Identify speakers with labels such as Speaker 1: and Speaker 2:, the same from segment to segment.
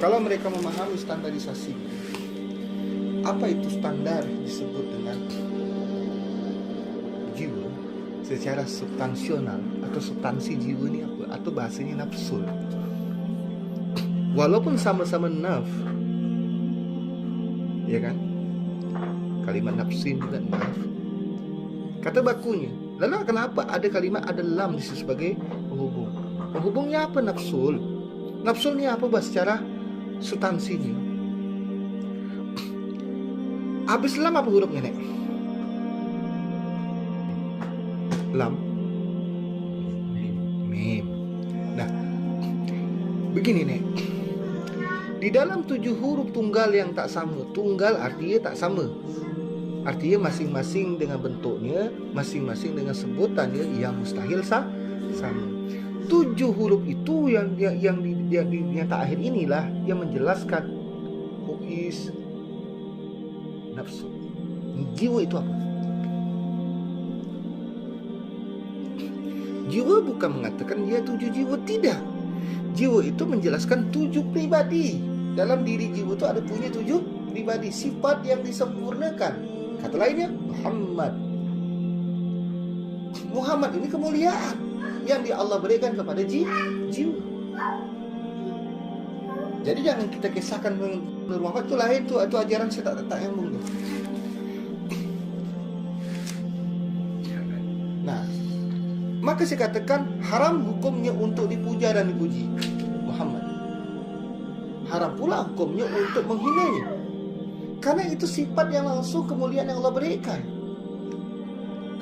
Speaker 1: Kalau mereka memahami standarisasi, apa itu standar disebut dengan jiwa secara substansional, atau substansi jiwa ini apa? Atau bahasanya nafsu. Walaupun sama-sama naf, ya kan? Kalimat nafsin dan naf, kata bakunya. Lalu kenapa ada kalimat, ada lam di situ sebagai penghubung? Penghubungnya apa? Nafsul. Nafsulnya apa bahas secara substansinya? Habis lam apa hurufnya, Nek? Lam, mim. Nah, begini, Nek. Di dalam 7 huruf tunggal yang tak sama, tunggal artinya tak sama. Artinya masing-masing dengan bentuknya, masing-masing dengan sebutannya yang mustahil sama. 7 huruf itu yang tak akhir inilah yang menjelaskan huis nafsu. Jiwa itu apa? Jiwa bukan mengatakan dia 7 jiwa, tidak. Jiwa itu menjelaskan 7 pribadi. Dalam diri jiwa itu ada punya 7 pribadi, sifat yang disempurnakan. Kata lainnya, Muhammad ini kemuliaan yang Allah berikan kepada jiwa. Jadi jangan kita kisahkan Nur Muhammad itu lain, itu ajaran saya tak nyambung. Nah, maka saya katakan haram hukumnya untuk dipuja dan dipuji Muhammad. Haram pula hukumnya untuk menghinanya, karena itu sifat yang langsung kemuliaan yang Allah berikan.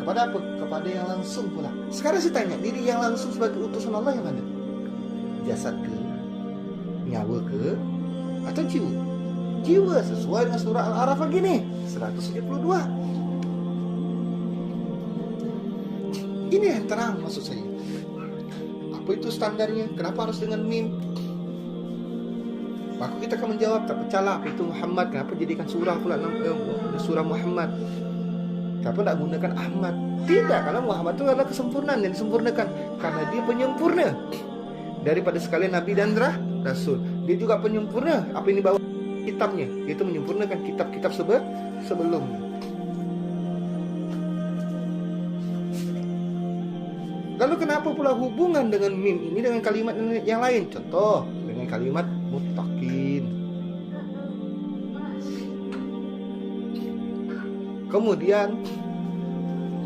Speaker 1: Kepada apa? Kepada yang langsung pula. Sekarang saya tanya, diri yang langsung sebagai utusan Allah yang mana? Jasad ke? Nyawa ke? Atau jiwa? Jiwa sesuai dengan surah Al-A'raf begini 172. Ini yang terang maksud saya. Apa itu standarnya? Kenapa harus dengan mim? Maka kita akan menjawab, tak percaya apa itu Muhammad. Kenapa jadikan surah pula surah Muhammad? Kenapa tak gunakan Ahmad? Tidak, karena Muhammad itu adalah kesempurnaan yang disempurnakan, karena dia penyempurna daripada sekalian Nabi dan Rasul. Dia juga penyempurna apa yang dibawa kitabnya, yaitu menyempurnakan kitab-kitab sebelumnya. Lalu kenapa pula hubungan dengan mim ini dengan kalimat yang lain? Contoh dengan kalimat muttaqin. Kemudian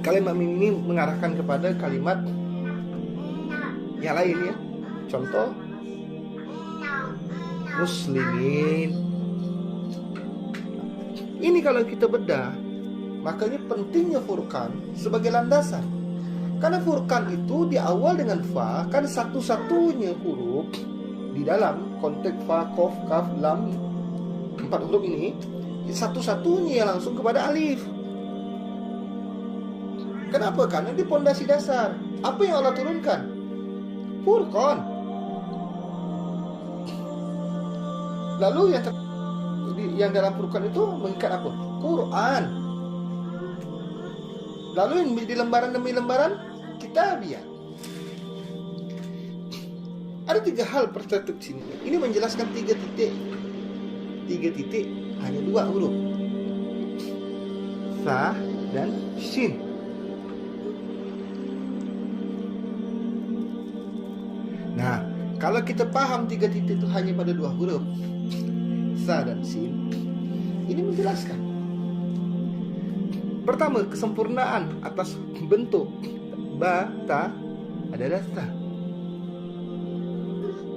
Speaker 1: kalimat mim ini mengarahkan kepada kalimat yang lain, ya. Contoh muslimin. Ini kalau kita bedah, makanya pentingnya Furqan sebagai landasan. Karena Furqan itu di awal dengan fa, kan satu-satunya huruf di dalam konteks fa, qaf, kaf, lam, 4 huruf ini satu-satunya yang langsung kepada alif. Kenapa? Karena di pondasi dasar. Apa yang Allah turunkan? Furqan. Lalu yang dalam Furqan itu mengikat apa? Quran. Lalu yang di lembaran demi lembaran Kitabiah. Ada 3 hal perspektif sini. Ini menjelaskan 3 titik. 3 titik hanya 2 huruf. Sa dan shin. Nah, kalau kita paham 3 titik itu hanya pada 2 huruf, sa dan sin, ini menjelaskan. Pertama, kesempurnaan atas bentuk ba, ta adalah sa.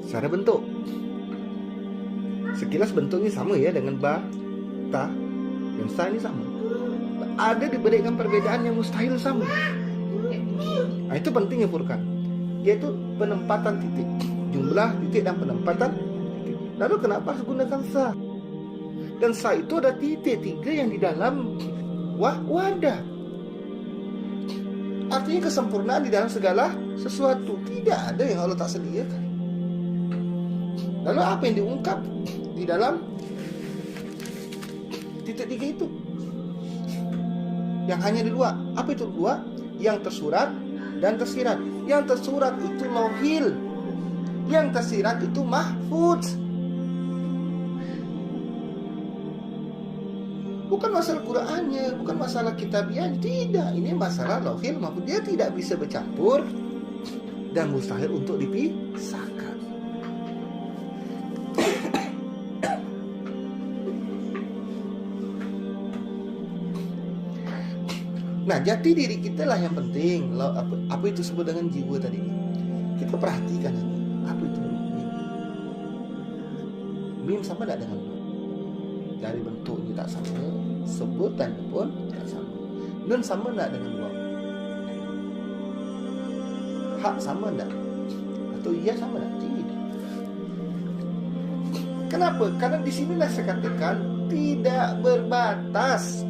Speaker 1: Secara bentuk, sekilas bentuknya sama ya dengan ba, ta, dan sa ini sama. Ada diberikan perbedaan yang mustahil sama. Nah, itu pentingnya Furqan, yaitu penempatan titik, jumlah titik dan penempatan titik. Lalu kenapa harus gunakan sa? Dan sa itu ada titik 3 yang di dalam wadah. Artinya kesempurnaan di dalam segala sesuatu. Tidak ada yang Allah tak sediakan. Lalu apa yang diungkap di dalam titik 3 itu? Yang hanya di 2. Apa itu 2? Yang tersurat dan tersirat. Yang tersurat itu lauhil, yang tersirat itu mahfuz. Bukan masalah Qurannya, bukan masalah kitabiah, tidak. Ini masalah lauhil mahfuz. Dia tidak bisa bercampur dan mustahil untuk dipisahkan. Nah, jati diri kita lah yang penting. Apa itu sebut dengan jiwa tadi? Kita perhatikan ini. Apa itu mim? Mim sama tidak dengan mim? Dari bentuknya tak sama, sebutannya pun tak sama. Nun sama tidak dengan waw? Hak sama tidak? Atau iya sama tidak? Tidak. Kenapa? Karena di sinilah saya katakan tidak berbatas.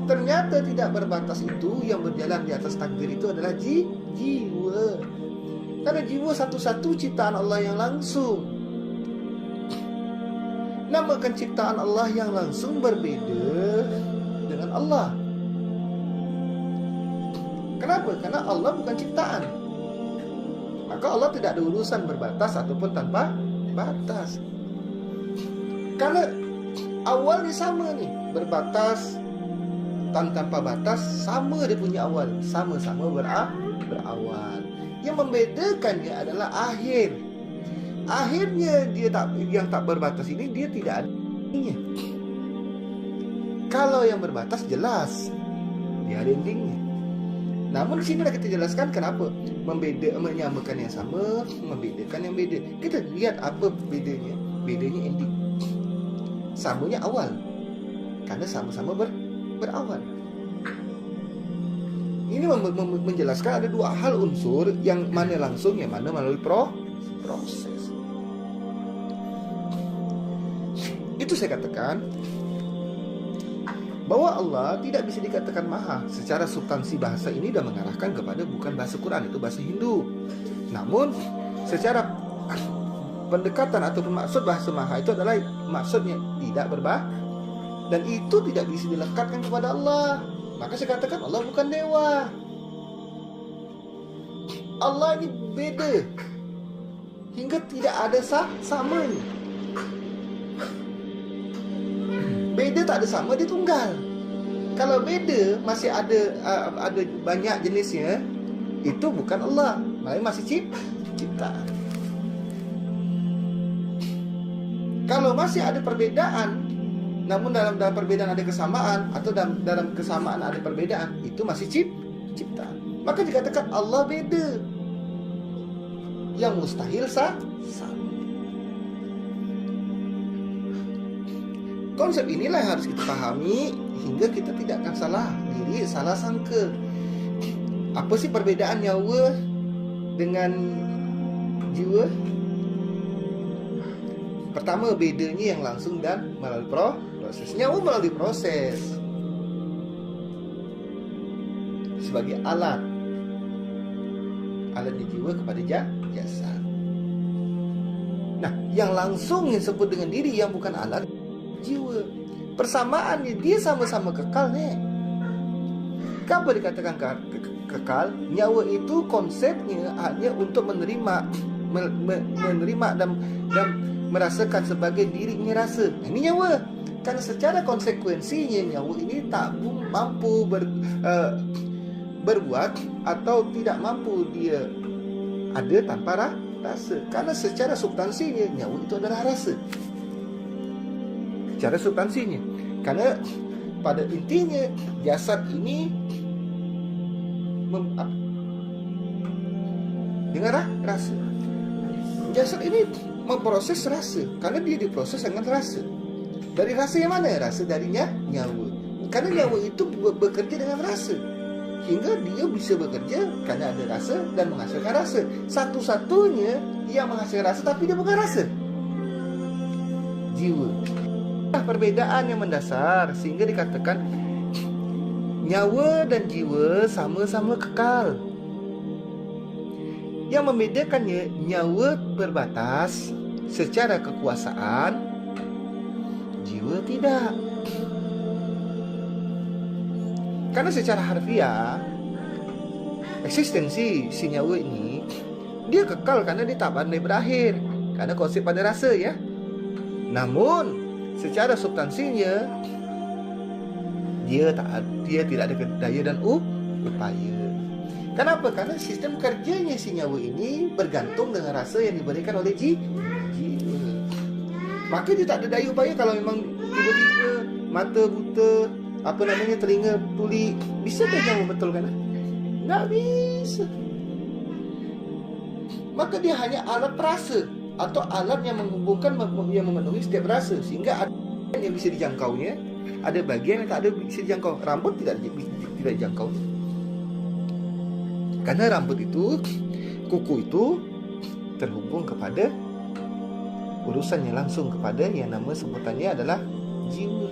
Speaker 1: Ternyata tidak berbatas itu yang berjalan di atas takdir itu adalah jiwa. Karena jiwa satu-satu ciptaan Allah yang langsung. Namakan ciptaan Allah yang langsung berbeda dengan Allah. Kenapa? Karena Allah bukan ciptaan. Maka Allah tidak ada urusan berbatas ataupun tanpa batas. Karena awalnya sama nih, berbatas tanpa batas, sama dia punya awal, sama-sama berawal. Yang membedakannya adalah akhir. Akhirnya dia yang tak berbatas ini dia tidak ada endingnya. Kalau yang berbatas jelas dia ada endingnya. Namun di sini kita jelaskan kenapa menyamakan yang sama, membedakan yang beda. Kita lihat apa bedanya. Bedanya ending. Samanya awal. Karena sama-sama berawal. Ini menjelaskan ada dua hal unsur, yang mana langsung, yang mana melalui proses. Itu saya katakan bahwa Allah tidak bisa dikatakan maha. Secara substansi bahasa ini sudah mengarahkan kepada bukan bahasa Quran, itu bahasa Hindu. Namun secara pendekatan atau maksud bahasa maha itu adalah maksudnya tidak berbah, dan itu tidak bisa dilekatkan kepada Allah. Maka saya katakan Allah bukan dewa. Allah ini beda, hingga tidak ada samanya. Beda tak ada sama, dia tunggal. Kalau beda masih ada banyak jenisnya, itu bukan Allah, malah masih ciptaan. Kalau masih ada perbedaan, namun dalam perbedaan ada kesamaan, atau dalam kesamaan ada perbedaan, itu masih ciptaan. Maka dikatakan Allah beda, yang mustahil sama. Konsep inilah yang harus kita pahami hingga kita tidak akan salah diri, salah sangka. Apa sih perbedaan nyawa dengan jiwa? Pertama, bedanya yang langsung dan melalui proses. Nyawa melalui proses sebagai alatnya jiwa kepada jasad. Nah, yang langsung yang disebut dengan diri yang bukan alat, jiwa. Persamaannya dia sama-sama kekal nih. Kenapa dikatakan kekal? Nyawa itu konsepnya hanya untuk menerima dan merasakan sebagai dirinya rasa. Ini nyawa. Karena secara konsekuensinya nyawa ini tak mampu berbuat atau tidak mampu dia ada tanpa rasa. Karena secara substansinya nyawa itu adalah rasa. Secara substansinya, karena pada intinya jasad ini dengan rasa. Jasad ini memproses rasa, karena dia diproses dengan rasa. Dari rasa yang mana? Rasa darinya nyawa. Karena nyawa itu bekerja dengan rasa, hingga dia bisa bekerja karena ada rasa dan menghasilkan rasa. Satu-satunya yang menghasilkan rasa tapi dia bukan rasa, jiwa. Perbedaan yang mendasar sehingga dikatakan nyawa dan jiwa sama-sama kekal. Yang membedakannya, nyawa berbatas secara kekuasaan, jiwa tidak. Karena secara harfiah, eksistensi si nyawa ini dia kekal karena dia tak pandai berakhir, karena konsep pada rasa ya. Namun secara substansinya dia tidak ada daya dan upaya. Kenapa? Karena sistem kerjanya si nyawa ini bergantung dengan rasa yang diberikan oleh jiwa. Maka dia tak ada daya upaya. Kalau memang tiba-tiba mata buta, telinga tuli, bisa tak nyawa betulkan? Tak bisa. Maka dia hanya alat perasa atau alat yang menghubungkan, yang memenuhi setiap rasa, sehingga ada yang bisa dijangkaunya, ada bagian yang tak ada bisa dijangkau. Rambut tidak dijangkau. Karena rambut itu, kuku itu terhubung kepada urusannya langsung kepada yang nama sebutannya adalah jiwa.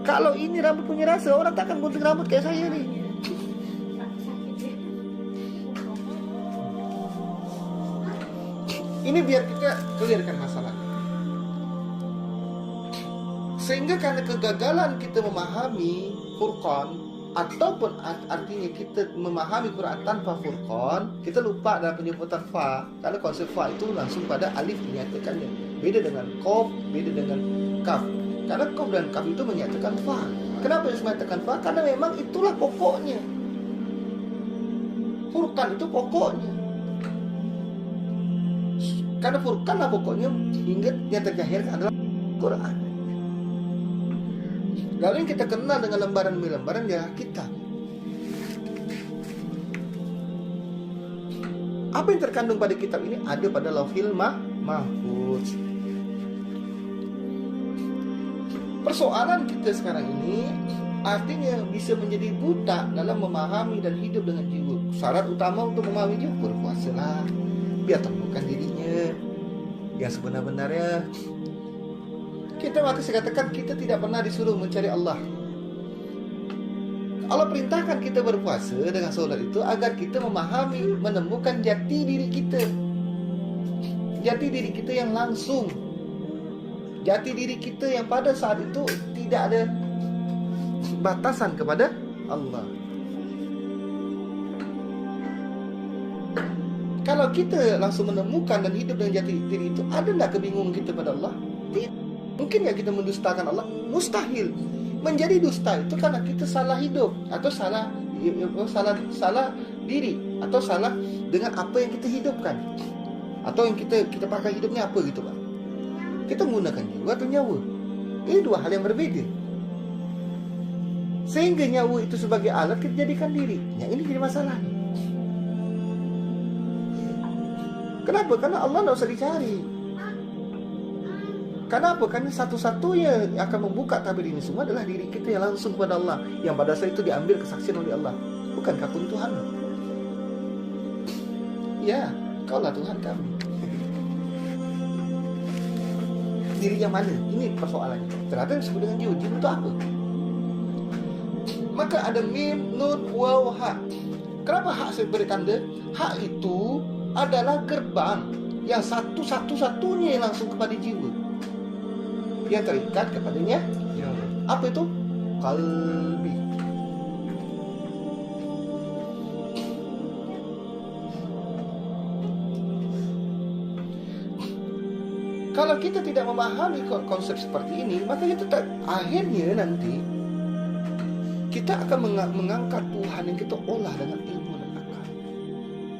Speaker 1: Kalau ini rambut punya rasa, orang takkan gunting rambut kayak saya ni. Ini biar kita clearkan masalah. Sehingga karena kegagalan kita memahami Furqan, ataupun artinya kita memahami Quran tanpa Furqan, kita lupa dalam penyebutan fa. Karena konsep fa itu langsung pada alif menyatakannya. Beda dengan qaf, beda dengan kaf. Karena qaf dan kaf itu menyatakan fa. Kenapa dia menyatakan fa? Karena memang itulah pokoknya. Furqan itu pokoknya. Karena Furqan lah pokoknya, hingga yang terjahirkan adalah Quran. Lalu yang kita kenal dengan lembaran demi lembaran ya kita. Apa yang terkandung pada kitab ini ada pada Lauhil Mahfuz. Persoalan kita sekarang ini artinya bisa menjadi buta dalam memahami dan hidup dengan jiwa. Syarat utama untuk memahami jiwa, berpuasalah, biar temukan dirinya yang sebenar-benarnya. Maka saya katakan kita tidak pernah disuruh mencari Allah. Allah perintahkan kita berpuasa dengan solat itu agar kita memahami, menemukan jati diri kita. Jati diri kita yang langsung. Jati diri kita yang pada saat itu tidak ada batasan kepada Allah. Kalau kita langsung menemukan dan hidup dengan jati diri itu, ada tak kebingungan kita pada Allah? Tidak. Mungkin ya kita mendustakan Allah? Mustahil. Menjadi dusta itu karena kita salah hidup, atau salah diri, atau salah dengan apa yang kita hidupkan, atau yang kita pakai hidupnya apa gitu, Pak. Kita menggunakan jiwa atau nyawa. Ini dua hal yang berbeda. Sehingga nyawa itu sebagai alat kita jadikan diri. Yang ini jadi masalah. Kenapa? Karena Allah tidak usah dicari. Kenapa? Karena satu-satunya yang akan membuka tabir ini semua adalah diri kita yang langsung kepada Allah, yang pada saat itu diambil kesaksian oleh Allah. Bukankah pun Tuhan? Ya, kaulah Tuhan kami. Diri yang mana? Ini persoalannya. Ternyata yang disebut dengan jiwa. Jiwa itu apa? Maka ada mim, nun, waw, ha. Kenapa hak saya beri tanda? Hak itu adalah gerbang yang satu-satunya yang langsung kepada jiwa, yang terikat kepadanya. Apa itu? Qalbi. Kalau kita tidak memahami konsep seperti ini, maka kita akhirnya nanti kita akan mengangkat Tuhan yang kita olah dengan ilmu dan akal.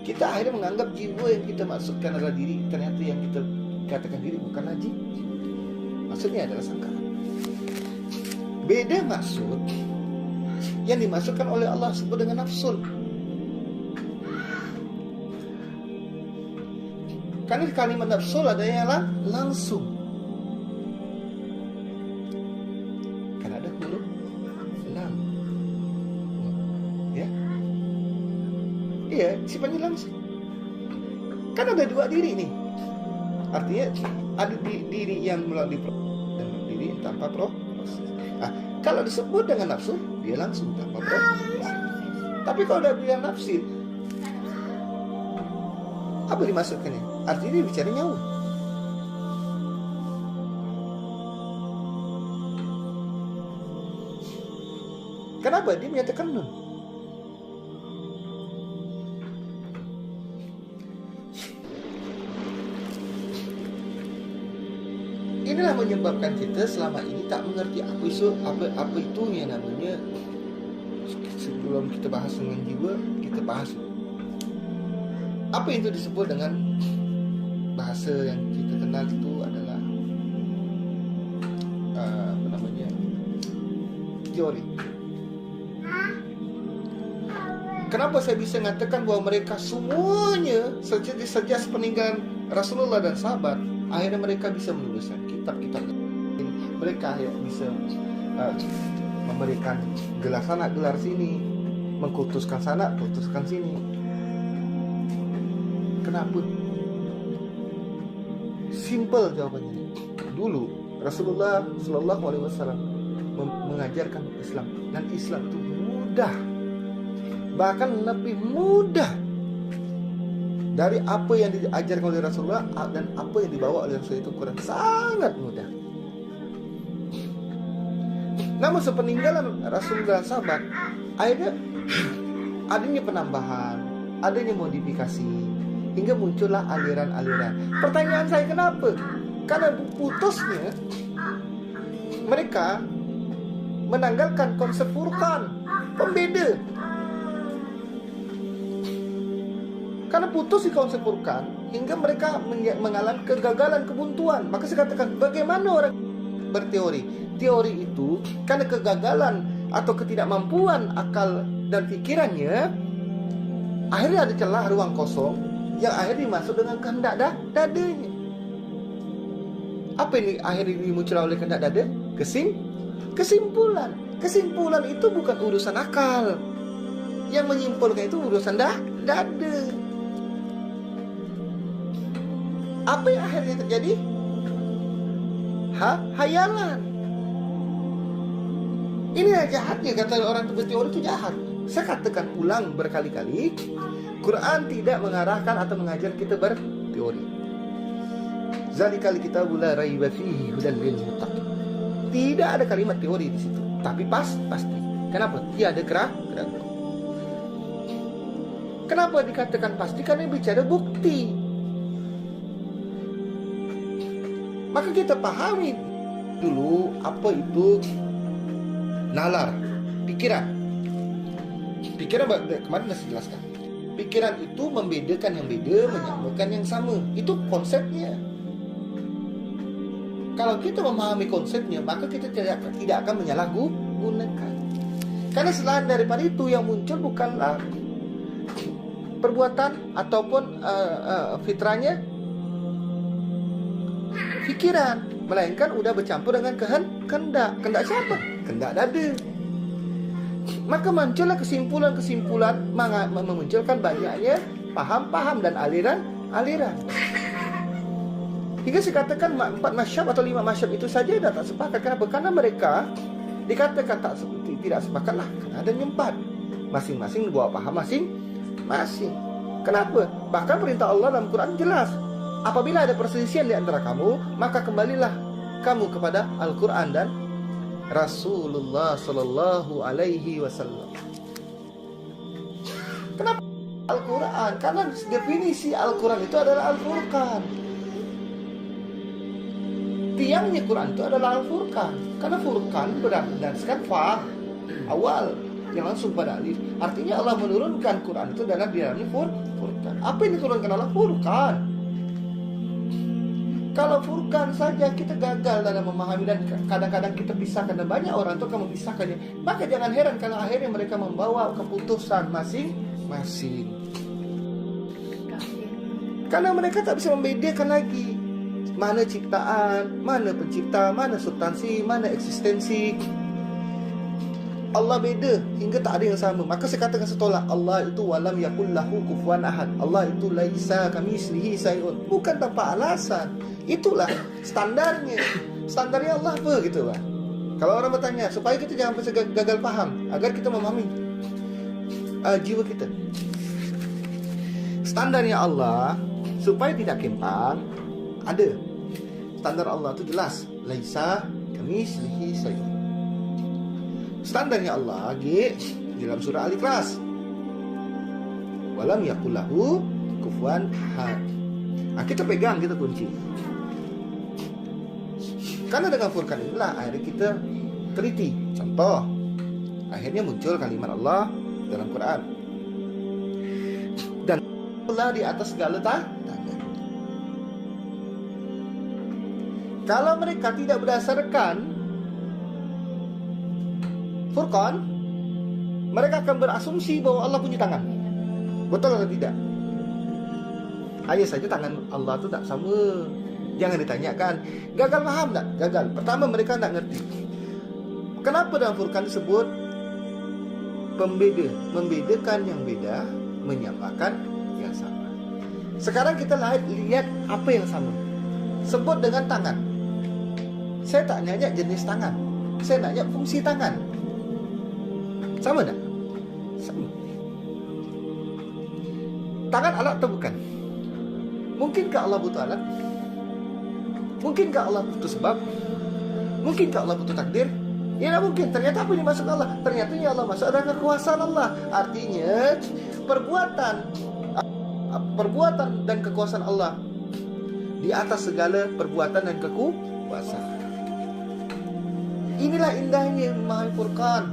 Speaker 1: Kita akhirnya menganggap jiwa yang kita maksudkan adalah diri, ternyata yang kita katakan diri bukanlah jiwa. Maksudnya adalah sangkaan. Beda maksud yang dimasukkan oleh Allah sebut dengan nafsul. Karena kalimat nafsul ada yang langsung. Karena ada huruf lam. Ya. Iya, sifatnya langsung. Kan ada dua diri nih. Artinya ada diri yang melalui proses dan diri tanpa proses. Nah, kalau disebut dengan nafsu, dia langsung tanpa proses. Tapi kalau dia bilang nafsi, apa dimaksudkannya? Artinya dia bicara nyawa. Kenapa? Dia menyatakan nun. inilah menyebabkan kita selama ini tak mengerti apa itu yang namanya. Sebelum kita bahas dengan jiwa, kita bahas apa itu disebut dengan bahasa yang kita kenal itu adalah apa namanya, teori. Kenapa saya bisa mengatakan bahwa mereka semuanya sejak peninggalan Rasulullah dan sahabat, akhirnya mereka bisa menuliskan kitab-kitab. Mereka bisa memberikan gelar sana, gelar sini, mengkutuskan sana, kutuskan sini. Kenapa? Simple jawabannya. Dulu Rasulullah Shallallahu Alaihi Wasallam mengajarkan Islam, dan Islam itu mudah, bahkan lebih mudah dari apa yang diajarkan oleh Rasulullah dan apa yang dibawa oleh Rasulullah. Itu Quran sangat mudah. Namun sepeninggalan Rasulullah dan sahabat, akhirnya adanya penambahan, adanya modifikasi, hingga muncullah aliran-aliran. Pertanyaan saya, kenapa? Karena putusnya mereka menanggalkan konsep Furqan, pembeda. Karena putus di konsep Furqan, hingga mereka mengalami kegagalan, kebuntuan. Maka saya katakan, bagaimana orang berteori? Teori itu karena kegagalan atau ketidakmampuan akal dan pikirannya, akhirnya ada celah ruang kosong yang akhirnya dimasuk dengan kehendak dadanya. Apa ini akhirnya dimuncul oleh kehendak dada? Kesimpulan. Kesimpulan itu bukan urusan akal. Yang menyimpulkan itu urusan dada. Apa yang akhirnya terjadi? Hayalan. Ini yang jahatnya, kata orang berteori itu jahat. Saya katakan ulang berkali-kali, Quran tidak mengarahkan atau mengajar kita berteori. Zalikal kitabul la raiba fihi hudan lil muttaqin. Tidak ada kalimat teori di situ, tapi pasti. Kenapa? Tiada keraguan. Kenapa dikatakan pasti? Karena bicara bukti. Maka kita pahami dulu apa itu nalar, pikiran. Pikiran kemarin sudah jelaskan. Pikiran itu membedakan yang beda, menyamakan yang sama. Itu konsepnya. Kalau kita memahami konsepnya, maka kita tidak akan menyalahgunakan. Karena selain daripada itu, yang muncul bukanlah perbuatan ataupun fitrahnya pikiran, melainkan udah bercampur dengan kehendak. Kehendak siapa? Kehendak dada. Maka muncullah kesimpulan-kesimpulan, memunculkan banyaknya paham-paham dan aliran-aliran. Hingga saya katakan 4 mazhab atau 5 mazhab itu saja dah tak sepakat. Kenapa? Karena mereka dikatakan tidak sepakat lah, karena ada 4. Masing-masing bawa paham masing-masing. Kenapa? Bahkan perintah Allah dalam Quran jelas. Apabila ada perselisihan di antara kamu, maka kembalilah kamu kepada Al-Quran dan Rasulullah Sallallahu Alaihi Wasallam. Kenapa Al-Quran? Karena definisi Al-Quran itu adalah Al-Furqan. Tiangnya Quran itu adalah Al-Furqan. Karena Furqan berdasarkan fa awal yang langsung pada alif. Artinya Allah menurunkan Quran itu dalam dalamnya Furqan. Apa yang diturunkan Allah? Furqan. Kalau Furqan saja kita gagal dalam memahami, dan kadang-kadang kita pisahkan, dan banyak orang itu akan memisahkannya. Maka jangan heran kalau akhirnya mereka membawa keputusan masing-masing. Karena mereka tak bisa membedakan lagi mana ciptaan, mana pencipta, mana substansi, mana eksistensi. Allah beda hingga tak ada yang sama. Maka saya katakan setolak, Allah itu walam yakul lahu kufuwan ahad. Allah itu laisa kamitslihi syai'un. Bukan tanpa alasan. Itulah standarnya. Standarnya Allah apa gitu lah. Kalau orang bertanya, supaya kita jangan gagal paham, agar kita memahami jiwa kita. Standarnya Allah supaya tidak kempang, ada. Standar Allah itu jelas, laisa kamitslihi syai'un. Standarnya Allah lagi dalam surah Al-Ikhlas, walam yakul lahu kufuwan ahad. Kita pegang, kita kunci. Karena dengan Furqan inilah akhirnya kita teliti. Contoh, akhirnya muncul kalimat Allah dalam Quran. Dan Allah di atas segala tangan. Kalau mereka tidak berdasarkan Furqan, mereka akan berasumsi bahwa Allah punya tangan. Betul atau tidak? Hanya saja tangan Allah itu tak sama. Jangan ditanyakan gagal paham tak? Gagal. Pertama, mereka tak ngerti. Kenapa dalam Furqan disebut pembeda, membedakan yang beda, menyamakan yang sama. Sekarang kita lihat apa yang sama. Sebut dengan tangan. Saya tak nanya jenis tangan, saya nanya fungsi tangan. Sama tak? Sama. Tangan alat atau bukan? Mungkinkah Allah butuh alat? Mungkinkah Allah butuh sebab? Mungkinkah Allah butuh takdir? Ya, tidak mungkin. Ternyata apa yang masuk Allah? Ternyata yang Allah masuk adalah kekuasaan Allah. Artinya perbuatan dan kekuasaan Allah di atas segala perbuatan dan kekuasaan. Inilah indahnya memahami Furqan.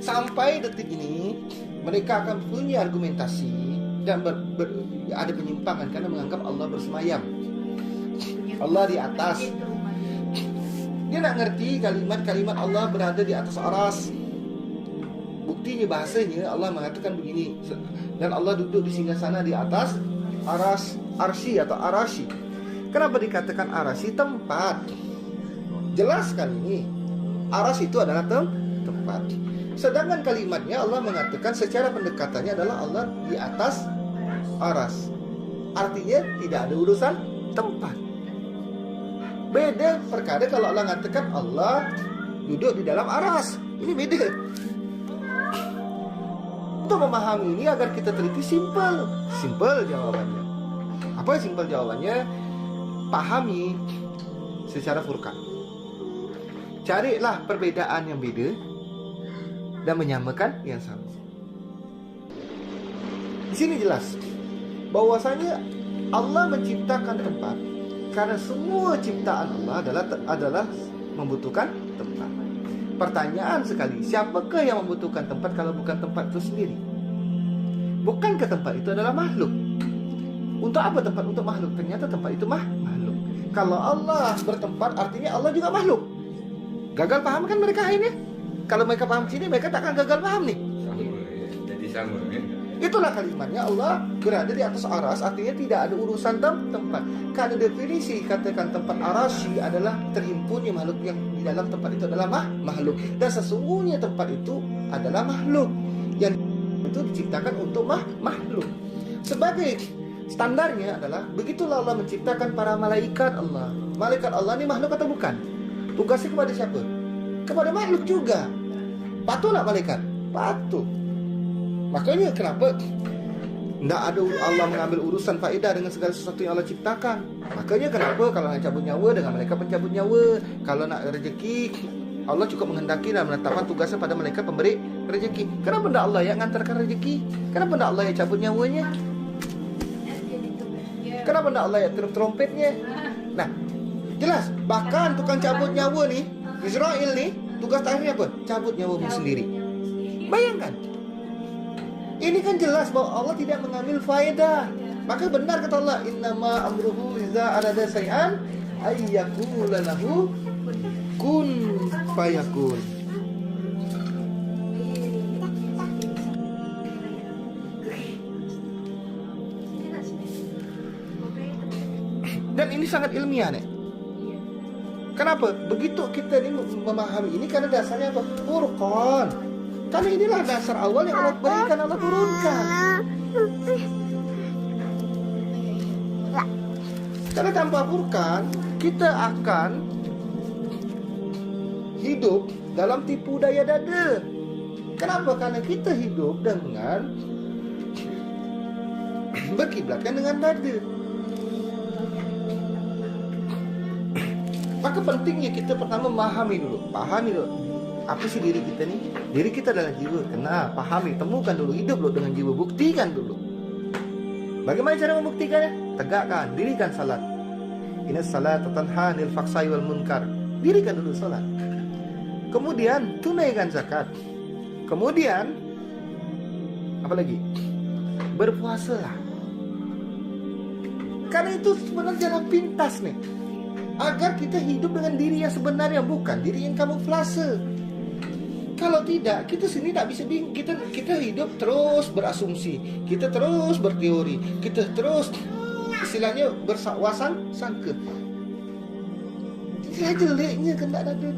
Speaker 1: Sampai detik ini mereka akan punya argumentasi dan ada penyimpangan karena menganggap Allah bersemayam, Allah di atas. Dia nak ngerti kalimat-kalimat Allah berada di atas aras. Buktinya bahasanya Allah mengatakan begini, dan Allah duduk di singgasana di atas arsy atau arasy. Kenapa dikatakan arasy? Tempat. Jelas kan ini. Aras itu adalah tempat. Sedangkan kalimatnya Allah mengatakan secara pendekatannya adalah Allah di atas aras. Artinya tidak ada urusan tempat. Beda perkara kalau Allah mengatakan Allah duduk di dalam aras. Ini beda. Untuk memahami ini agar kita teliti simple jawabannya. Apa yang simple jawabannya? Pahami secara Furqan. Carilah perbedaan yang beda dan menyamakan yang sama. Di sini jelas bahwasanya Allah menciptakan tempat karena semua ciptaan Allah adalah membutuhkan tempat. Pertanyaan sekali, siapakah yang membutuhkan tempat kalau bukan tempat itu sendiri? Bukankah tempat itu adalah makhluk? Untuk apa tempat untuk makhluk? Ternyata tempat itu makhluk. Kalau Allah bertempat artinya Allah juga makhluk. Gagal paham kan mereka akhirnya? Kalau mereka paham sini, mereka tak akan gagal paham nih.
Speaker 2: Jadi sama ya.
Speaker 1: Itulah kalimatnya Allah berada di atas aras, artinya tidak ada urusan tempat. Karena definisi katakan tempat arasy adalah terhimpunnya makhluk yang di dalam tempat itu adalah makhluk. Dan sesungguhnya tempat itu adalah makhluk yang itu diciptakan untuk makhluk. Sebagai standarnya adalah begitulah Allah menciptakan para malaikat Allah. Malaikat Allah ini makhluk atau bukan? Tugasnya kepada siapa? Kepada makhluk juga. Patuh tak malaikat? Patuh. Makanya kenapa tidak ada Allah mengambil urusan faedah dengan segala sesuatu yang Allah ciptakan. Makanya kenapa kalau nak cabut nyawa dengan malaikat pencabut nyawa. Kalau nak rezeki, Allah cukup menghendaki dan menetapkan tugasnya pada malaikat pemberi rezeki. Kenapa tidak Allah yang mengantarkan rezeki? Kenapa tidak Allah yang cabut nyawanya? Kenapa tidak Allah yang tiup trompetnya? Nah, jelas. Bahkan tukang cabut nyawa nih, Israel nih, tugas terakhirnya apa? Cabut nyawamu sendiri. Bayangkan. Ini kan jelas bahwa Allah tidak mengambil faedah. Maka benar kata Allah, innama amruhu iza arada say'an ayyakula lahu kun fayakun. Dan ini sangat ilmiah nih. Kenapa? Begitu kita ini memahami ini karena dasarnya apa? Furqan. Karena inilah dasar awal yang Allah berikan, Allah turunkan. Karena tanpa Furqan, kita akan hidup dalam tipu daya dada. Kenapa? Karena kita hidup dengan berkiblatkan dengan dada. Maka pentingnya kita pertama pahami dulu. Apa sih diri kita nih? Diri kita adalah jiwa. Kenal, pahami, temukan dulu. Hidup lo dengan jiwa, buktikan dulu. Bagaimana cara membuktikannya? Tegakkan, dirikan salat. Inna salata tanha 'anil fahsya'i wal munkar. Dirikan dulu salat. Kemudian tunaikan zakat. Kemudian apa lagi? Berpuasalah. Karena itu sebenarnya jalan pintas nih, agar kita hidup dengan diri yang sebenarnya, bukan diri yang kamuflase. Kalau tidak, kita sini tak bisa kita hidup terus berasumsi, kita terus berteori, kita terus istilahnya berwasan sangka. Dia jeleknya kan tak ada.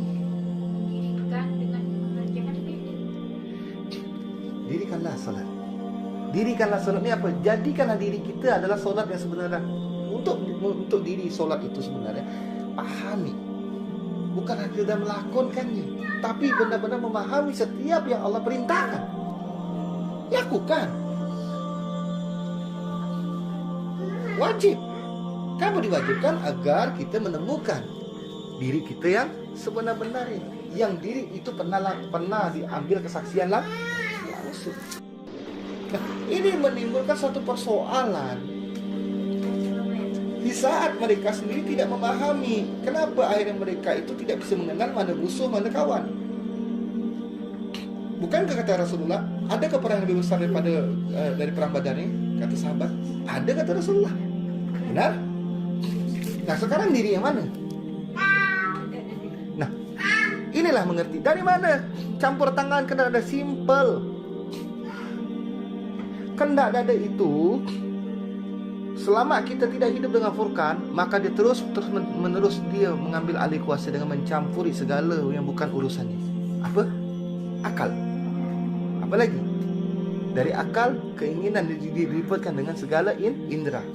Speaker 3: Kan dengan mengerjakan diri.
Speaker 1: Dirikanlah salat. Dirikanlah salat ni apa? Jadikanlah diri kita adalah solat yang sebenarnya. Untuk diri solat itu sebenarnya pahami, bukan hanya melakonkannya, tapi benar-benar memahami setiap yang Allah perintahkan. Lakukan. Wajib. Kenapa diwajibkan? Agar kita menemukan diri kita yang sebenar-benarnya, yang diri itu pernah diambil kesaksian langsung. Nah, ini menimbulkan satu persoalan. Di saat mereka sendiri tidak memahami, kenapa akhirnya mereka itu tidak bisa mengenal mana musuh, mana kawan. Bukankah kata Rasulullah, adakah perang lebih besar dari perang Badar ini? Kata sahabat, ada kata Rasulullah. Benar? Nah, sekarang diri yang mana? Nah, inilah mengerti. Dari mana? Campur tangan kena ada simple. Kendak dada itu, selama kita tidak hidup dengan Furqan, maka dia terus menerus dia mengambil alih kuasa dengan mencampuri segala yang bukan urusannya. Apa? Akal. Apa lagi? Dari akal, keinginan dilipatkan dengan segala indera.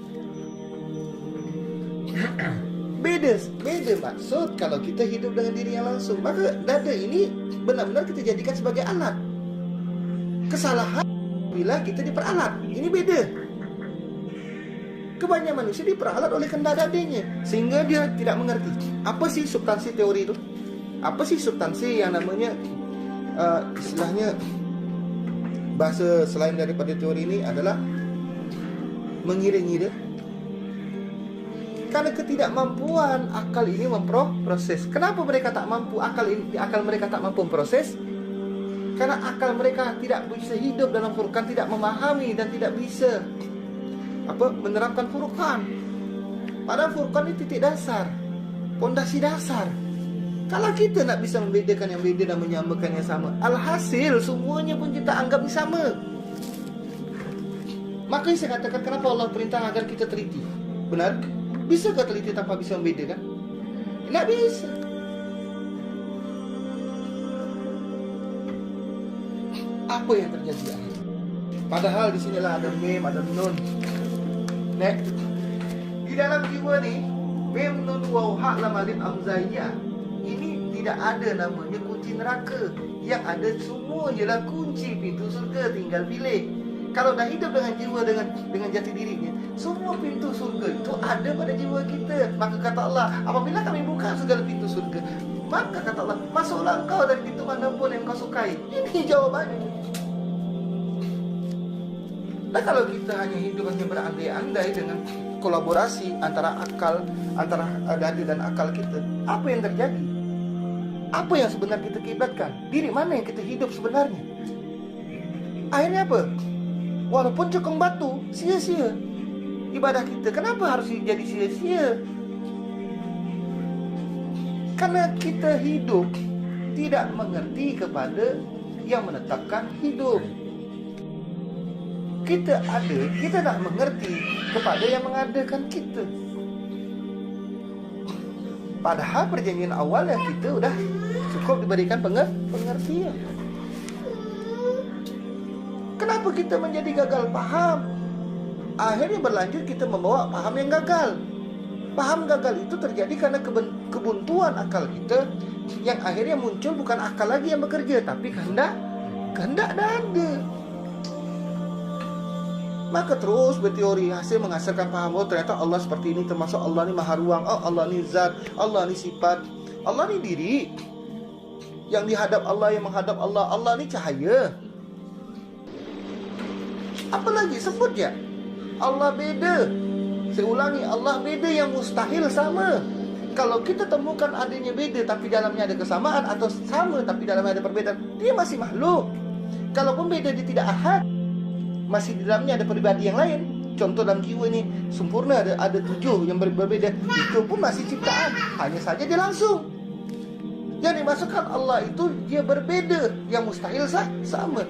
Speaker 1: Beda maksud kalau kita hidup dengan diri yang langsung. Maka dada ini benar-benar kita jadikan sebagai alat. Kesalahan bila kita diperalat. Ini beda. Kebanyakan manusia diperalat oleh kendak dadanya, sehingga dia tidak mengerti apa sih substansi teori itu. Apa sih substansi yang namanya istilahnya bahasa selain daripada teori ini adalah mengira-ngira. Karena ketidakmampuan akal ini memproses. Kenapa mereka tak mampu? Akal mereka tak mampu memproses karena akal mereka tidak bisa hidup dalam Furqan, tidak memahami dan tidak bisa menerapkan Furqan. Padahal Furqan ini titik dasar, pondasi dasar. Kalau kita nak bisa membedakan yang beda dan menyamakan yang sama, alhasil semuanya pun kita anggap sama. Makanya saya katakan kenapa Allah perintah agar kita teliti. Benar? Bisakah teliti tanpa bisa membedakan? Tidak bisa. Apa yang terjadi akhirnya? Padahal di sinilah ada mem, ada nun. Nek, di dalam jiwa ni mem, nun, waw, ha, lam, alif, hamzahiyah. Ini tidak ada namanya kunci neraka. Yang ada semua ialah kunci pintu surga, tinggal pilih. Kalau dah hidup dengan jiwa dengan jati dirinya, semua pintu surga itu ada pada jiwa kita. Maka kata Allah, apabila kami buka segala pintu surga, maka kata Allah, masuklah engkau dari pintu manapun yang kau sukai. Ini jawabannya. Nah, kalau kita hanya hidup hanya berandai-andai dengan kolaborasi antara dada dan akal kita, apa yang terjadi? Apa yang sebenarnya kita kiblatkan? Diri mana yang kita hidup sebenarnya? Akhirnya apa? Walaupun cekung batu, sia-sia ibadah kita. Kenapa harus jadi sia-sia? Karena kita hidup tidak mengerti kepada yang menetapkan hidup. Kita tak mengerti kepada yang mengadakan kita. Padahal perjanjian awal yang kita sudah cukup diberikan pengertian. Kenapa kita menjadi gagal paham? Akhirnya berlanjut kita membawa paham yang gagal. Paham gagal itu terjadi karena kebuntuan akal kita, yang akhirnya muncul bukan akal lagi yang bekerja, tapi kehendak dada. Maka terus berteori, hasil menghasilkan paham, oh ternyata Allah seperti ini, termasuk Allah ni maha ruang, oh Allah ni zat, Allah ni sifat, Allah ni diri, yang dihadap Allah, yang menghadap Allah, Allah ni cahaya. Apa lagi sebut ya? Allah beda. Saya ulangi, Allah beda yang mustahil sama. Kalau kita temukan adanya beda tapi dalamnya ada kesamaan, atau sama tapi dalamnya ada perbedaan, dia masih makhluk. Kalaupun beda, dia tidak ahad, masih di dalamnya ada pribadi yang lain. Contoh dalam jiwa ini sempurna, ada 7 yang berbeda. Itu pun masih ciptaan, hanya saja dia langsung. Yang dimasukkan Allah itu dia berbeda, yang mustahil sama.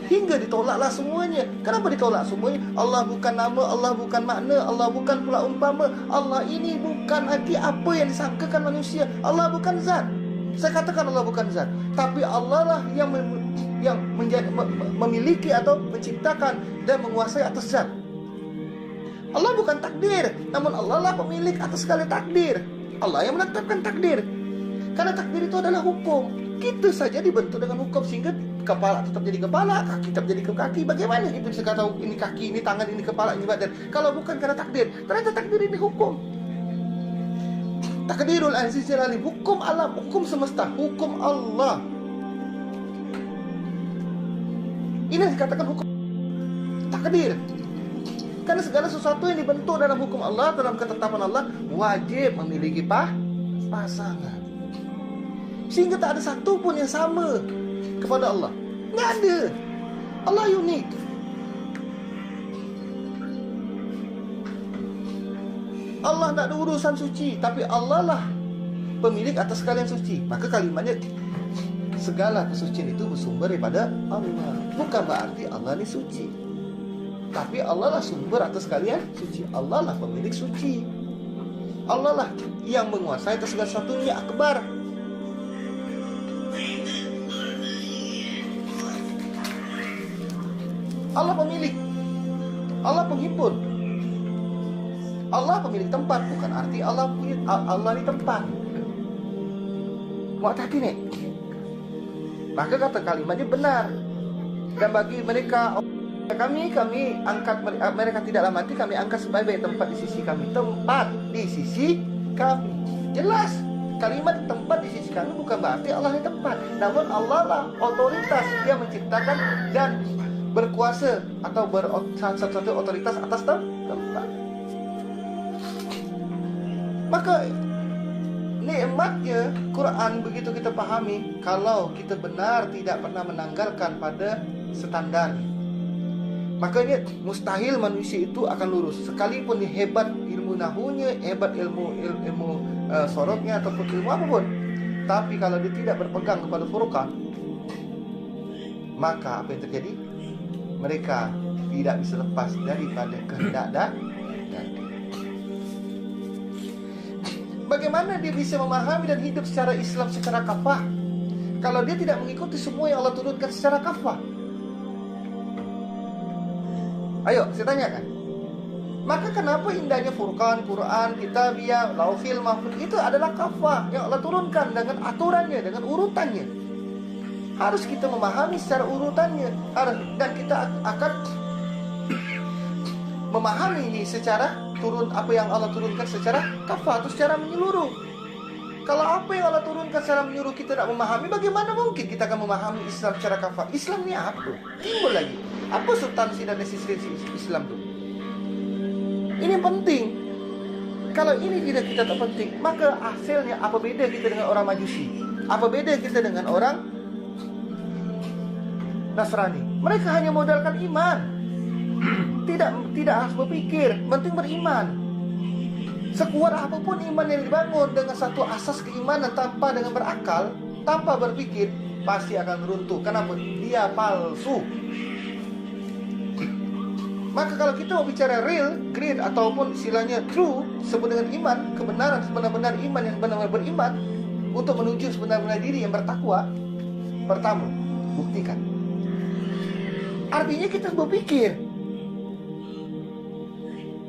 Speaker 1: Hingga ditolaklah semuanya. Kenapa ditolak semuanya? Allah bukan nama, Allah bukan makna, Allah bukan pula umpama. Allah ini bukan lagi apa yang disangkakan manusia. Allah bukan zat. Saya katakan Allah bukan zat, tapi Allah lah yang memiliki atau menciptakan dan menguasai atas zat. Allah bukan takdir, namun Allah lah pemilik atas segala takdir. Allah yang menetapkan takdir. Karena takdir itu adalah hukum. Kita saja dibentuk dengan hukum, sehingga kepala tetap jadi kepala, kaki tetap jadi kaki. Bagaimana kita bisa kata ini kaki, ini tangan, ini kepala, ini badan, kalau bukan karena takdir? Ternyata takdir ini hukum. Takdirul azizil alim, hukum alam, hukum semesta, hukum Allah. Ini yang dikatakan hukum takdir. Karena segala sesuatu yang dibentuk dalam hukum Allah, dalam ketetapan Allah, wajib memiliki pasangan. Sehingga tak ada satu pun yang sama kepada Allah. Tidak ada. Allah unik. Allah tak ada urusan suci, tapi Allah lah pemilik atas segala yang suci. Maka kalimatnya, segala kesucian itu bersumber daripada Allah. Bukan berarti Allah ini suci, tapi Allah lah sumber atas sekalian suci. Allah lah pemilik suci. Allah lah yang menguasai atas segala sesuatunya akbar. Allah pemilik, Allah penghimpun, Allah pemilik tempat. Bukan arti Allah di tempat. Mau hati nih. Maka kata kalimatnya benar. Dan bagi mereka, kami angkat mereka tidaklah mati, kami angkat sebaik-baik tempat di sisi kami. Tempat di sisi kami. Jelas, kalimat tempat di sisi kami bukan berarti Allah di tempat, namun Allah lah otoritas yang menciptakan dan berkuasa atau satu otoritas atas tempat. Maka nikmatnya Quran begitu kita pahami, kalau kita benar tidak pernah menanggalkan pada standar. Makanya mustahil manusia itu akan lurus, sekalipun dia hebat ilmu nahunya, hebat ilmu sorotnya ataupun ilmu apapun. Tapi kalau dia tidak berpegang kepada Furqan, maka apa yang terjadi? Mereka tidak bisa lepas daripada kehendak dan bagaimana dia bisa memahami dan hidup secara Islam secara kafah kalau dia tidak mengikuti semua yang Allah turunkan secara kafah? Ayo, saya tanyakan. Maka kenapa indahnya Furqan, Quran, Kitabiyah, Lauhil Mahfuz itu adalah kafah yang Allah turunkan dengan aturannya, dengan urutannya. Harus kita memahami secara urutannya, dan kita akan memahami ini secara apa yang Allah turunkan secara kafah atau secara menyeluruh. Kalau apa yang Allah turunkan secara menyeluruh kita tidak memahami, bagaimana mungkin kita akan memahami Islam secara kafah? Islam ini apa? Timbul lagi. Apa substansi dan esensi Islam itu? Ini penting. Kalau ini tidak kita tak penting, maka hasilnya apa beda kita dengan orang Majusi? Apa beda kita dengan orang Nasrani? Mereka hanya modalkan iman. Tidak harus berpikir, penting beriman. Sekuat apapun iman yang dibangun dengan satu asas keimanan tanpa dengan berakal, tanpa berpikir, pasti akan runtuh. Kenapa? Dia palsu. Maka kalau kita mau bicara real, great ataupun istilahnya true, sebut dengan iman, kebenaran, sebenar-benar iman yang benar-benar beriman untuk menuju sebenar-benar diri yang bertakwa, pertama, buktikan. Artinya kita harus berpikir.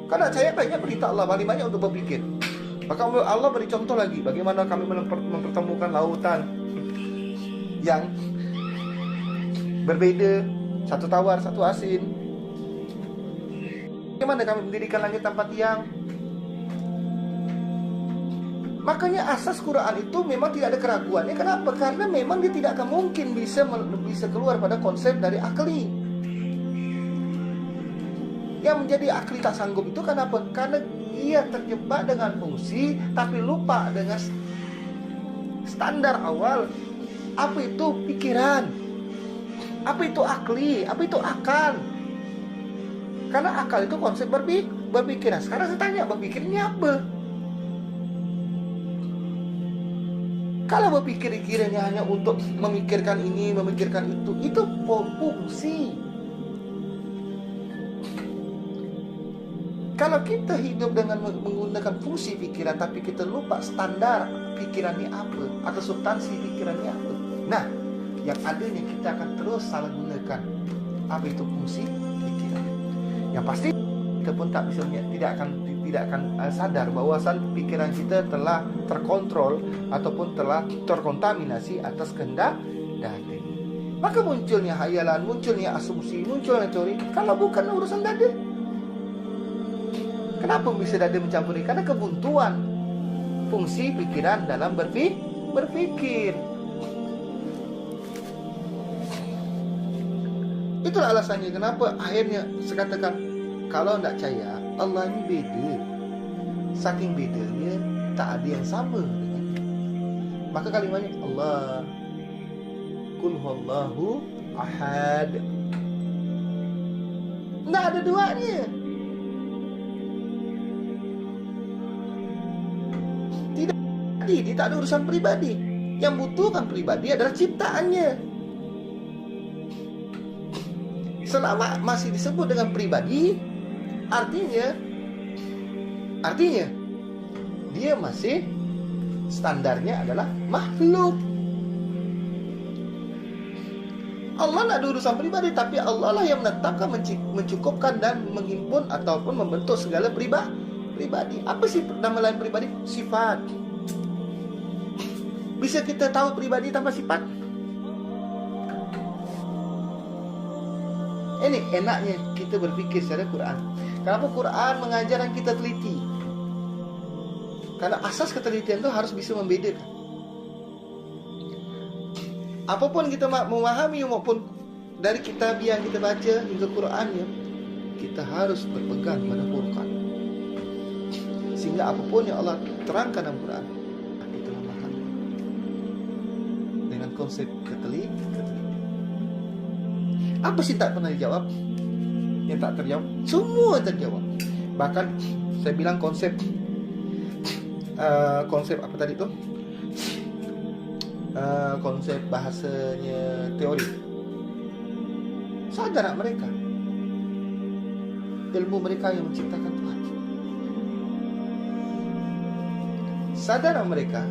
Speaker 1: Karena saya banyak perintah Allah, paling banyak untuk berpikir. Maka Allah beri contoh lagi, bagaimana kami mempertemukan lautan yang berbeda, satu tawar, satu asin. Bagaimana kami mendirikan langit tanpa tiang. Makanya asas Quran itu memang tidak ada keraguannya. Kenapa? Karena memang dia tidak akan mungkin bisa keluar pada konsep dari akli. Yang menjadi akli tak sanggup itu kenapa? Karena ia terjebak dengan fungsi tapi lupa dengan standar awal. Apa itu pikiran? Apa itu akli? Apa itu akal? Karena akal itu konsep berpikiran. Sekarang saya tanya, berpikir ini apa? Kalau berpikir kiranya hanya untuk memikirkan ini, memikirkan itu fungsi. Kalau kita hidup dengan menggunakan fungsi pikiran, tapi kita lupa standar pikirannya apa, atau substansi pikirannya apa. Nah, yang adanya kita akan terus salah gunakan apa itu fungsi pikiran. Yang pasti kita pun tidak akan sadar bahwasan pikiran kita telah terkontrol ataupun telah terkontaminasi atas kehendak dada. Maka munculnya hayalan, munculnya asumsi, munculnya teori kalau bukan urusan dada. Kenapa bisa dada mencampuri? Karena kebuntuan fungsi pikiran dalam berpikir. Itulah alasannya kenapa akhirnya saya katakan, kalau tidak percaya Allah ini beda. Saking bedanya tak ada yang sama dengannya. Maka kalimatnya Allah Qul huwallahu ahad. Tidak ada duanya. Dia tak ada urusan pribadi. Yang butuhkan pribadi adalah ciptaannya. Selama masih disebut dengan pribadi, artinya dia masih standarnya adalah makhluk. Allah tidak ada urusan pribadi, tapi Allah lah yang menetapkan, mencukupkan dan menghimpun ataupun membentuk segala pribadi. Apa sih nama lain pribadi? Sifat. Bisa kita tahu pribadi tanpa sifat? Ini enaknya kita berpikir secara Quran. Kenapa Quran mengajar dan kita teliti? Karena asas ketelitian itu harus bisa membedakan. Apapun kita memahami maupun dari kitab yang kita baca hingga Qurannya, kita harus berpegang pada Quran. Sehingga apapun yang Allah terangkan dalam Quran, kita memahami dengan konsep ketelitian. Apa sih tak pernah dijawab? Yang tak terjawab, semua terjawab. Bahkan saya bilang konsep apa tadi tu? Konsep bahasanya teori. Sadar tak mereka? Ilmu mereka yang menciptakan Tuhan. Sadar tak mereka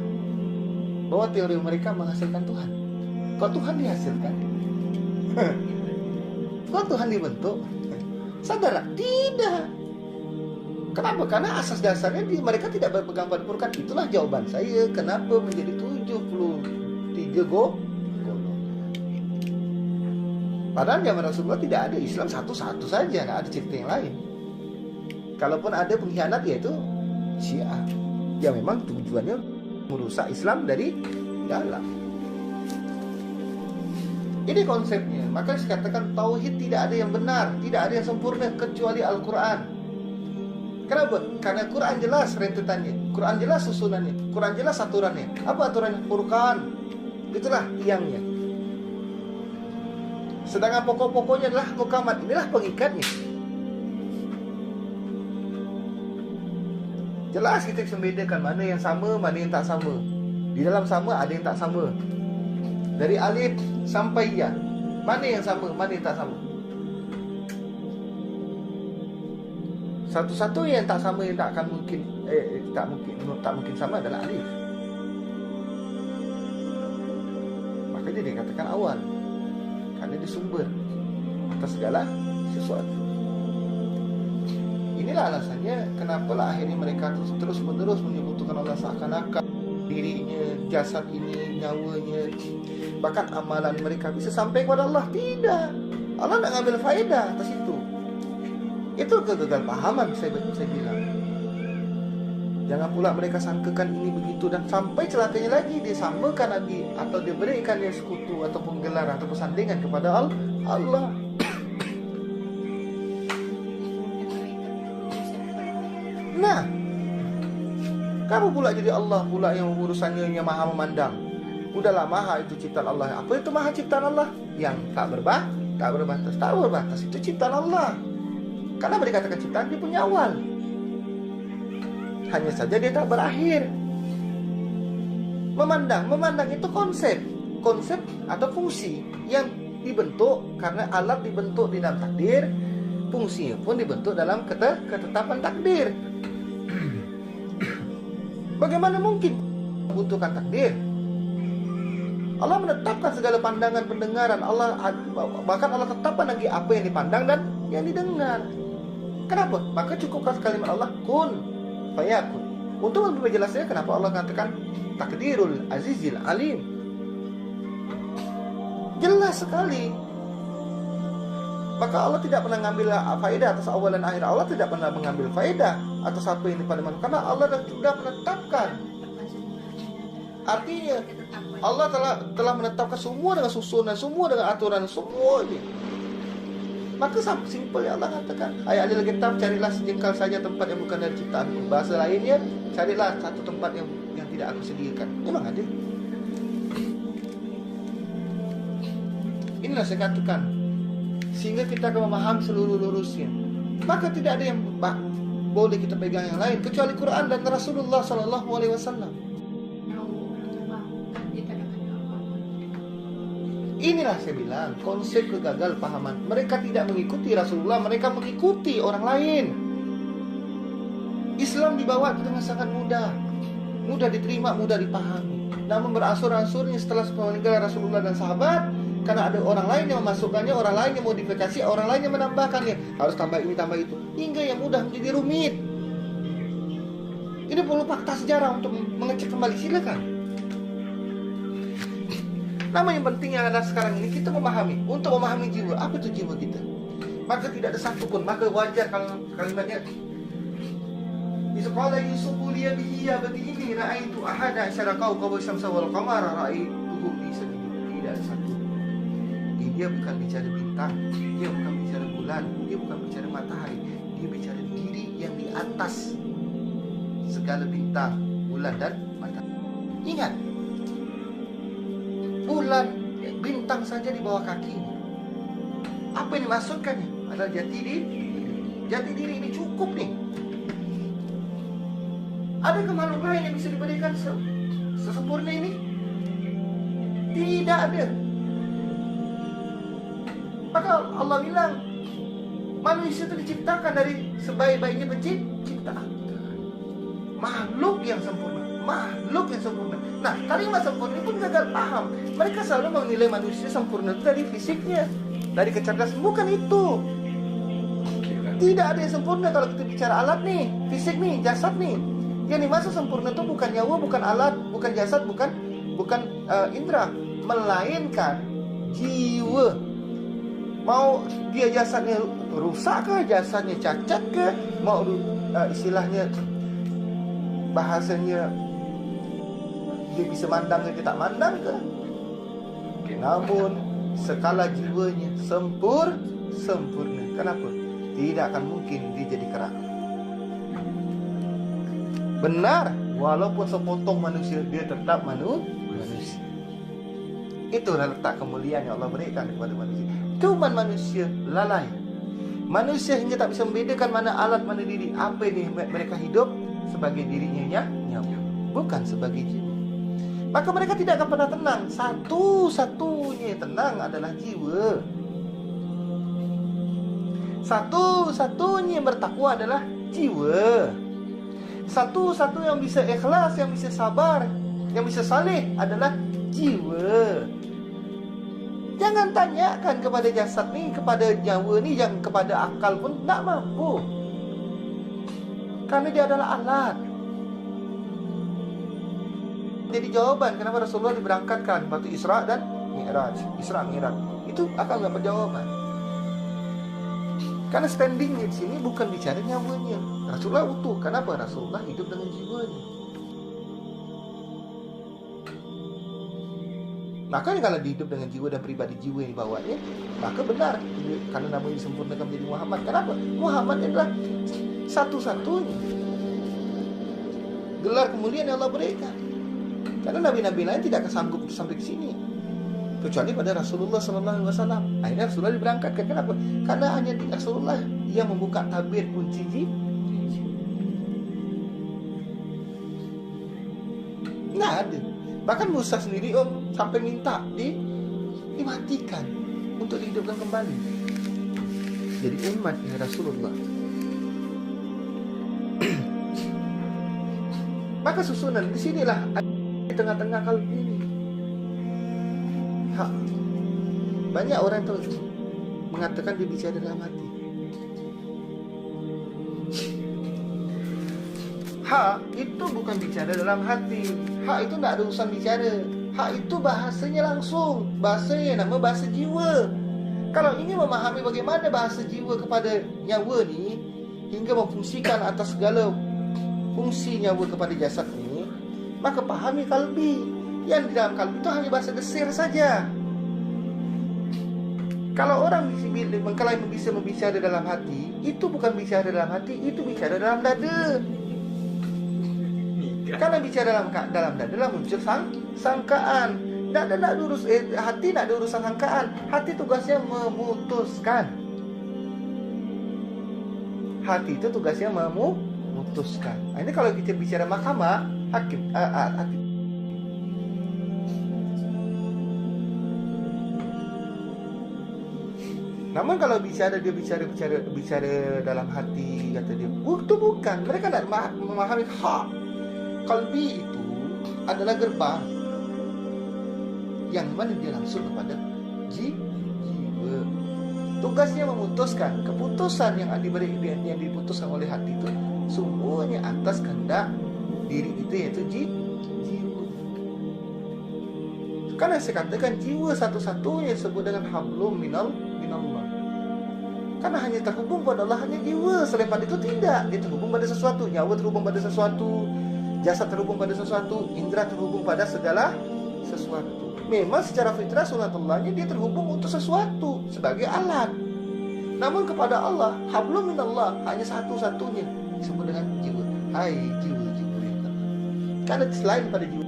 Speaker 1: bahwa teori mereka menghasilkan Tuhan? Kok Tuhan dihasilkan? Kok Tuhan dibentuk? Sadar tak? Tidak. Kenapa? Karena asas dasarnya mereka tidak berpegang pada Quran. Itulah jawaban saya kenapa menjadi 73 golongan. Padahal zaman Rasulullah tidak ada Islam satu-satu saja, tidak ada cerita yang lain. Kalaupun ada pengkhianat, yaitu Syiah, yang memang tujuannya merusak Islam dari dalam. Ini konsepnya. Maka dikatakan tauhid tidak ada yang benar, tidak ada yang sempurna kecuali Al-Quran. Kenapa? Karena Quran jelas rentetannya, Quran jelas susunannya, Quran jelas aturannya. Apa aturannya? Furqan. Itulah tiangnya. Sedangkan pokok-pokoknya adalah mukamat. Inilah pengikatnya. Jelas kita bisa membedakan mana yang sama, mana yang tak sama. Di dalam sama ada yang tak sama. Dari alif sampai ya, mana yang sama, mana yang tak sama. Satu-satu yang tak sama, yang tak akan mungkin tak mungkin sama adalah alif. Makanya dia katakan awal, karena dia sumber atas segala sesuatu. Inilah alasannya kenapa lah akhirnya mereka terus menerus menyebutkan Allah seakan-akan dirinya, jasad ini, nyawanya, bahkan amalan mereka bisa sampai kepada Allah. Tidak, Allah nak ngambil faedah atas itu. Itu kegagalan pahaman saya bilang. Jangan pula mereka sangkakan ini begitu, dan sampai celakanya lagi dia samakan lagi atau dia berikan dia sekutu ataupun gelar atau persandingan kepada Allah. Kenapa pula jadi Allah pula yang urusannya yang maha memandang? Udahlah, maha itu ciptaan Allah. Apa itu maha ciptaan Allah? Yang tak berbatas itu ciptaan Allah. Karena mereka katakan ciptaan dia punya awal, hanya saja dia tak berakhir. Memandang itu konsep atau fungsi yang dibentuk karena alat dibentuk di dalam takdir, fungsinya pun dibentuk dalam ketetapan takdir. Bagaimana mungkin membutuhkan takdir? Allah menetapkan segala pandangan pendengaran. Bahkan Allah tetapkan lagi apa yang dipandang dan yang didengar. Kenapa? Maka cukuplah kalimat Allah kun fayakun. Untuk lebih jelasnya kenapa Allah mengatakan takdirul azizil alim. Jelas sekali. Maka Allah tidak pernah mengambil faedah atas awal dan akhir. Allah tidak pernah mengambil faedah atas apa yang pada manusia, karena Allah sudah menetapkan. Artinya Allah telah menetapkan semua dengan susunan, semua dengan aturan, semuanya. Maka simpel yang Allah katakan, ayat ahli kitab, carilah sejengkal saja tempat yang bukan dari ciptaanku. Bahasa lainnya, carilah satu tempat yang tidak aku sediakan. Memang ada. Inilah saya katakan, sehingga kita akan memahami seluruh lurusnya. Maka tidak ada yang boleh kita pegang yang lain kecuali Quran dan Rasulullah Sallallahu Alaihi Wasallam. Inilah saya bilang konsep kegagal pahaman. Mereka tidak mengikuti Rasulullah, mereka mengikuti orang lain. Islam dibawa dengan sangat mudah diterima, mudah dipahami. Namun beransur-ansurnya setelah meninggal Rasulullah dan sahabat, karena ada orang lain yang memasukkannya, orang lain yang modifikasi, orang lain yang menambahkannya. Harus tambah ini, tambah itu, hingga yang mudah menjadi rumit. Ini perlu fakta sejarah untuk mengecek kembali, silakan. Namun yang pentingnya adalah sekarang ini kita memahami. Untuk memahami jiwa, apa itu jiwa kita? Maka tidak ada satupun, maka wajar kalau kalimatnya Isqala Yusufu liya bihi ya bati ini ra'aitu ahada asyara kawkaba syamsa wal qamara ra'aituhum li sajidin. Tidak ada satu. Dia bukan bicara bintang, dia bukan bicara bulan, dia bukan bicara matahari, dia bicara diri yang di atas segala bintang, bulan dan matahari. Ingat, bulan, bintang saja di bawah kakinya. Apa yang dimaksudkannya? Adalah jati diri. Jati diri ini cukup nih. Adakah makhluk lain yang bisa diberikan sesempurna ini? Tidak ada. Maka Allah bilang manusia itu diciptakan dari sebaik-baiknya penciptaan. Makhluk yang sempurna. Nah, kalimat sempurna ini pun gagal paham. Mereka selalu menilai manusia sempurna itu dari fisiknya, dari kecerdasan. Bukan itu. Tidak ada yang sempurna kalau kita bicara alat nih, fisik nih, jasad nih. Yang dimaksud sempurna itu bukan nyawa, bukan alat, bukan jasad, bukan indera, melainkan jiwa. Mau dia jasadnya rusak ke, jasadnya cacat ke, mau istilahnya bahasanya dia bisa mandang ke, tak mandang ke. Namun skala jiwanya sempurna. Kenapa? Tidak akan mungkin dia jadi kerak. Benar, walaupun sepotong manusia, dia tetap manusia. Itulah letak kemuliaan yang Allah berikan kepada manusia. Cuma manusia lalai. Manusia hingga tak bisa membedakan mana alat, mana diri. Apa ini mereka hidup sebagai dirinya nyawa, bukan sebagai jiwa. Maka mereka tidak akan pernah tenang. Satu-satunya tenang adalah jiwa. Satu-satunya bertakwa adalah jiwa. Satu-satu yang bisa ikhlas, yang bisa sabar, yang bisa saleh adalah jiwa. Jangan tanyakan kepada jasad ni, kepada nyawa ni, yang kepada akal pun tak mampu. Karena dia adalah alat. Jadi jawaban kenapa Rasulullah diberangkatkan waktu Isra dan Mi'raj. Itu akan dapat jawaban. Karena standingnya di sini bukan bicara nyawanya. Rasulullah utuh. Kenapa? Rasulullah hidup dengan jiwanya. Maka kalau hidup dengan jiwa dan pribadi jiwa yang dibawanya, maka benar. Karena namanya disempurnakan menjadi Muhammad. Kenapa? Muhammad adalah satu-satunya. gelar kemuliaan yang Allah berikan. Karena nabi-nabi lain tidak kesanggup sampai ke sini, kecuali pada Rasulullah SAW. Akhirnya Rasulullah diberangkatkan. Kenapa? Karena hanya di Rasulullah yang membuka tabir kunci jin. Nggak ada. Bahkan Musa sendiri sampai minta dimatikan untuk dihidupkan kembali. Jadi umatnya Rasulullah. Maka susunan di sinilah di tengah-tengah kalbu ini. Banyak orang yang mengatakan dia bicara dalam hati. Itu bukan bicara dalam hati. Itu tidak ada urusan bicara. Itu bahasanya langsung. Bahasanya nama bahasa jiwa. Kalau ingin memahami bagaimana bahasa jiwa kepada nyawa ni, hingga memfungsikan atas segala fungsi nyawa kepada jasad ni, maka pahami kalbi. Yang di dalam kalbi itu hanya bahasa desir saja. Kalau orang mengklaim bisa berbicara dalam hati, itu bukan bicara dalam hati, itu bicara dalam dada. Karena bicara dalam dada muncul sangkaan. Hati tidak ada urusan sangkaan. Hati tugasnya memutuskan. Hati itu tugasnya memutuskan. Ini kalau kita bicara mahkamah, hakim. Namun kalau bicara dalam hati, kata dia, itu bukan. Mereka tidak memahami hak. Kalbi itu adalah gerbang yang mana dia langsung kepada jiwa. Tugasnya memutuskan. Keputusan yang diputuskan oleh hati itu semuanya atas kehendak diri itu, yaitu jiwa. Karena saya katakan jiwa satu-satunya disebut dengan hablum minallah. Karena hanya terhubung pada Allah, hanya jiwa. Selain pada itu tidak. Dia terhubung pada sesuatu. Nyawa terhubung pada sesuatu, jasad terhubung pada sesuatu, indera terhubung pada segala sesuatu. Memang secara fitrah sunatullahnya dia terhubung untuk sesuatu sebagai alat. Namun kepada Allah, hablum minallah, hanya satu-satunya disebut dengan jiwa. Hai jiwa yang tenang. Karena selain pada jiwa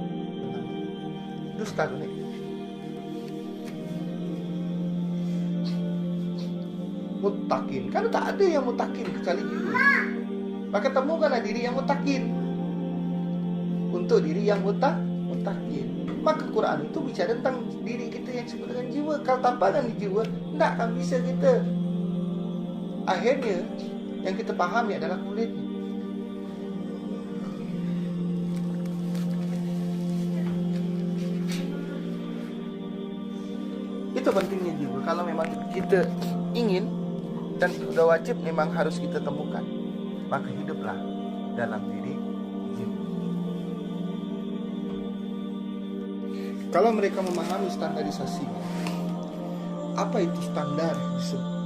Speaker 1: dusta nih. Mutakin, karena tak ada yang mutakin kecuali jiwa. Maka temukanlah diri yang mutakin untuk diri yang mutakin. Maka Quran itu bicara tentang diri kita yang disebut dengan jiwa. Kalau tanpa dengan jiwa, tidak akan bisa kita. Akhirnya yang kita pahami adalah kulitnya. Itu pentingnya jiwa. Kalau memang kita ingin dan sudah wajib, memang harus kita temukan, maka hiduplah dalam diri jiwa. Kalau mereka memahami standarisasinya, apa itu standar disebut